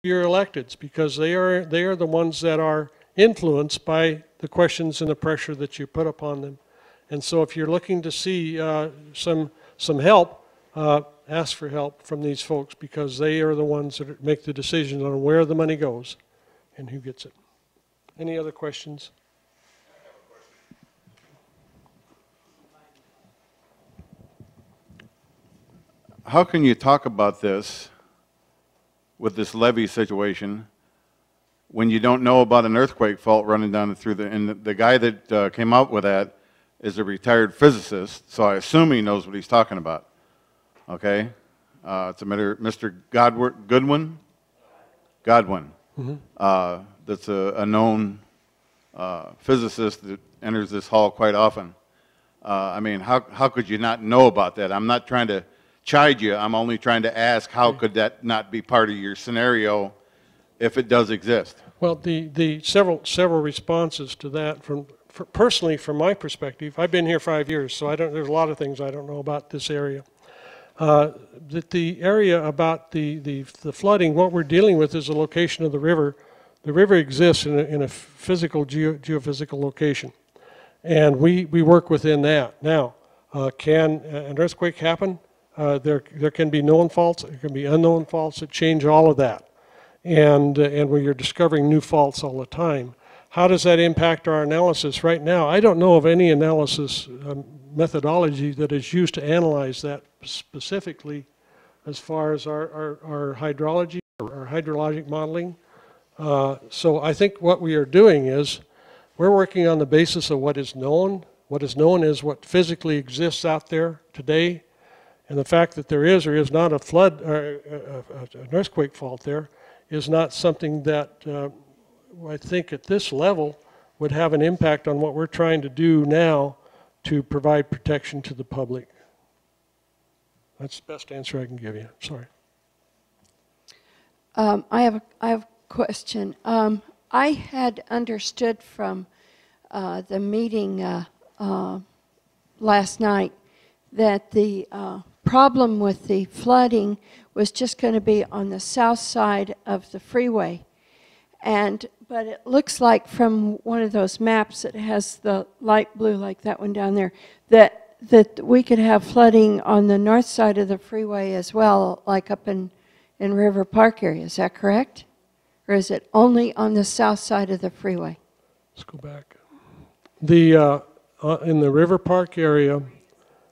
your electeds, because they are the ones that are influenced by the questions and the pressure that you put upon them. And so if you're looking to see some help, ask for help from these folks, because they are the ones that make the decision on where the money goes and who gets it. Any other questions? How can you talk about this with this levee situation when you don't know about an earthquake fault running down through and the guy that came up with that is a retired physicist, so I assume he knows what he's talking about. Okay? It's a Mr. Godwin? Mm-hmm. That's a known physicist that enters this hall quite often. I mean, how could you not know about that? I'm not trying to chide you. I'm only trying to ask, how could that not be part of your scenario if it does exist? Well, the several responses to that personally, from my perspective, I've been here 5 years, so there's a lot of things I don't know about this area. The area about the flooding, what we're dealing with is the location of the river. The river exists in a physical, geophysical location, and we work within that. Now, can an earthquake happen? There can be known faults, there can be unknown faults that change all of that. And where you're discovering new faults all the time. How does that impact our analysis right now? I don't know of any analysis methodology that is used to analyze that specifically as far as our hydrology or our hydrologic modeling. So I think what we are doing is we're working on the basis of what is known. What is known is what physically exists out there today. And the fact that there is or is not a flood or an earthquake fault there is not something that I think at this level would have an impact on what we're trying to do now to provide protection to the public. That's the best answer I can give you. Sorry. I have a question. I had understood from the meeting last night that the problem with the flooding was just going to be on the south side of the freeway. But it looks like from one of those maps that has the light blue like that one down there, that we could have flooding on the north side of the freeway as well, like up in River Park area. Is that correct? Or is it only on the south side of the freeway? Let's go back. In the River Park area,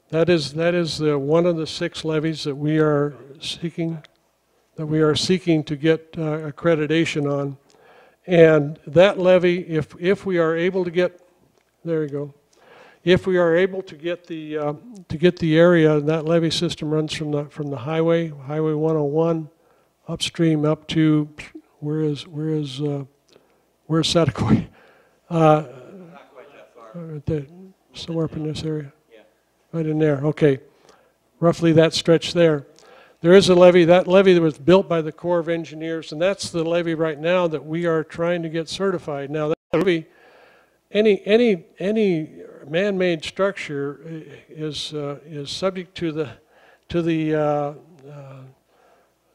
that is one of the 6 levees that we are seeking to get accreditation on. And that levee, if we are able to get, there you go, if we are able to get the area, that levee system runs from the highway 101 upstream up to where's Satakoy? Not quite that far. Somewhere up in this area. Yeah. Right in there. Okay, rovely that stretch there. There is a levee. That levee that was built by the Corps of Engineers, and that's the levee right now that we are trying to get certified. Now, that levee, any man-made structure is subject to the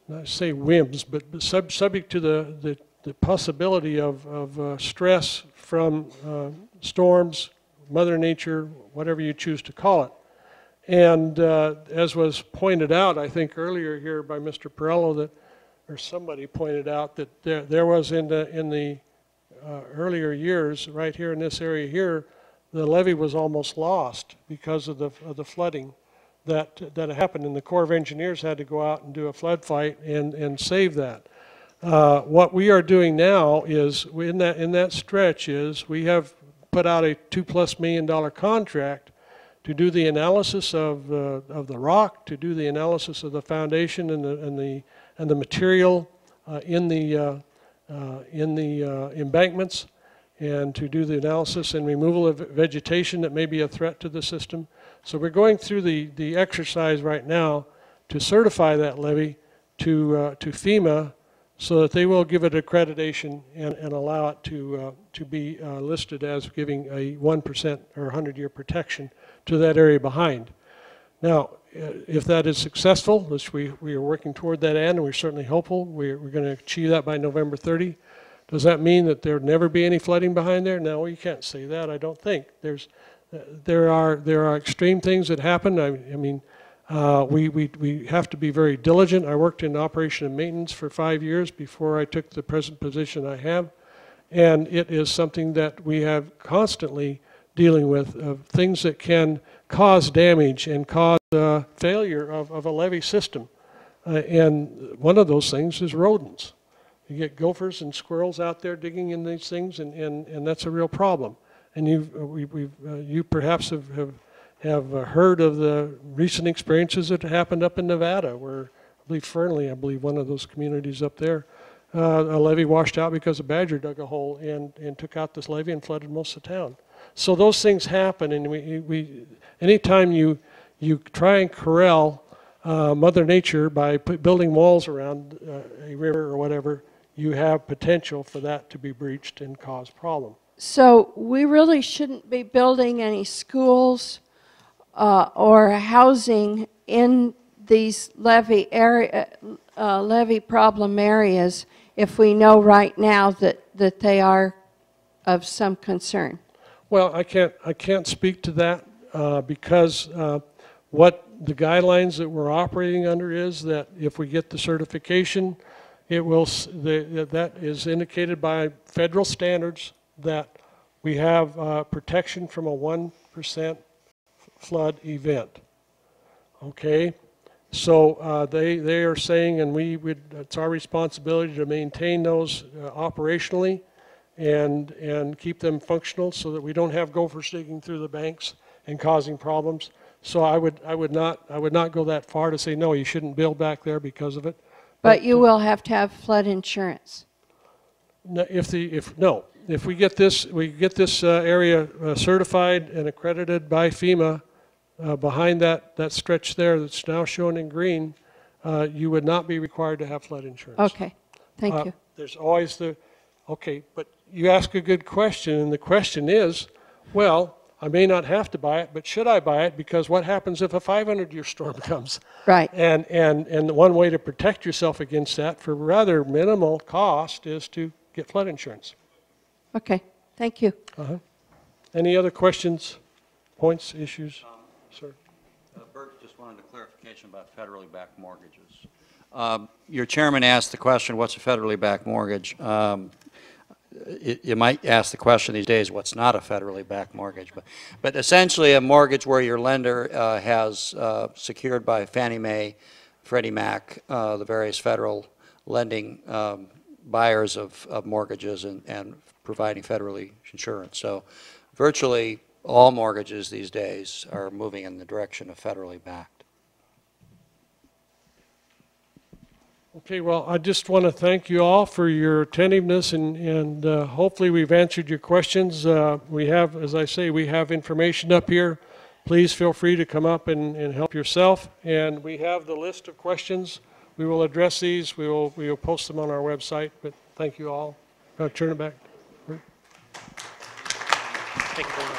not say whims, but subject to the possibility of stress from storms, Mother Nature, whatever you choose to call it. And as was pointed out, I think earlier here by Mr. Perello, or somebody pointed out that there was in the earlier years, right here in this area here, the levee was almost lost because of the flooding that happened, and the Corps of Engineers had to go out and do a flood fight and save that. What we are doing now is in that stretch is we have put out a $2+ million contract to do the analysis of the rock, to do the analysis of the foundation and the material in the embankments, and to do the analysis and removal of vegetation that may be a threat to the system. So we're going through the exercise right now to certify that levee to FEMA, so that they will give it accreditation and allow it to be listed as giving a 1% or 100-year protection to that area behind. Now, if that is successful, which we are working toward that end, and we're certainly hopeful, we're going to achieve that by November 30. Does that mean that there would never be any flooding behind there? No, you can't say that, I don't think. There are extreme things that happen. I mean, we have to be very diligent. I worked in operation and maintenance for 5 years before I took the present position I have, and it is something that we have constantly dealing with, things that can cause damage and cause failure of a levee system. And one of those things is rodents. You get gophers and squirrels out there digging in these things, and that's a real problem. And you perhaps have heard of the recent experiences that happened up in Nevada, where I believe Fernley, one of those communities up there, a levee washed out because a badger dug a hole and took out this levee and flooded most of the town. So those things happen, and anytime you try and corral Mother Nature by building walls around a river or whatever, you have potential for that to be breached and cause problems. So we really shouldn't be building any schools or housing in these levee problem areas if we know right now that they are of some concern. Well, I can't speak to that because what the guidelines that we're operating under is that if we get the certification, that is indicated by federal standards that we have protection from a 1% flood event. Okay, so they are saying, and it's our responsibility to maintain those operationally and keep them functional so that we don't have gophers digging through the banks and causing problems. So I would not go that far to say no, you shouldn't build back there because of it. But you will have to have flood insurance. No, if we get this area certified and accredited by FEMA behind that stretch there that's now shown in green, you would not be required to have flood insurance. Okay, thank you. There's always okay, but you ask a good question, and the question is, well, I may not have to buy it, but should I buy it? Because what happens if a 500-year storm comes? Right. And one way to protect yourself against that for rather minimal cost is to get flood insurance. Okay, thank you. Any other questions, points, issues? Sir? Bert just wanted a clarification about federally backed mortgages. Your chairman asked the question, what's a federally backed mortgage? You might ask the question these days, what's not a federally backed mortgage? But essentially a mortgage where your lender has secured by Fannie Mae, Freddie Mac, the various federal lending buyers of mortgages and providing federally insurance. So virtually all mortgages these days are moving in the direction of federally backed. Okay, well, I just want to thank you all for your attentiveness, and hopefully we've answered your questions. We have, as I say, we have information up here. Please feel free to come up and help yourself. And we have the list of questions. We will address these. We will post them on our website. But thank you all. I'll turn it back. Thank you very much.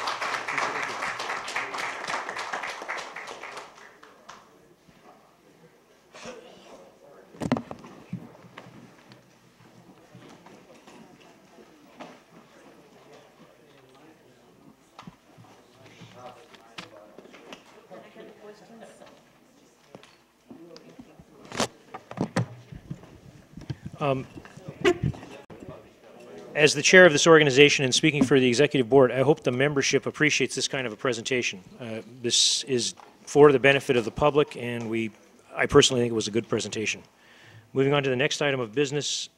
As the chair of this organization and speaking for the executive board, I hope the membership appreciates this kind of a presentation. This is for the benefit of the public, and I personally think it was a good presentation. Moving on to the next item of business,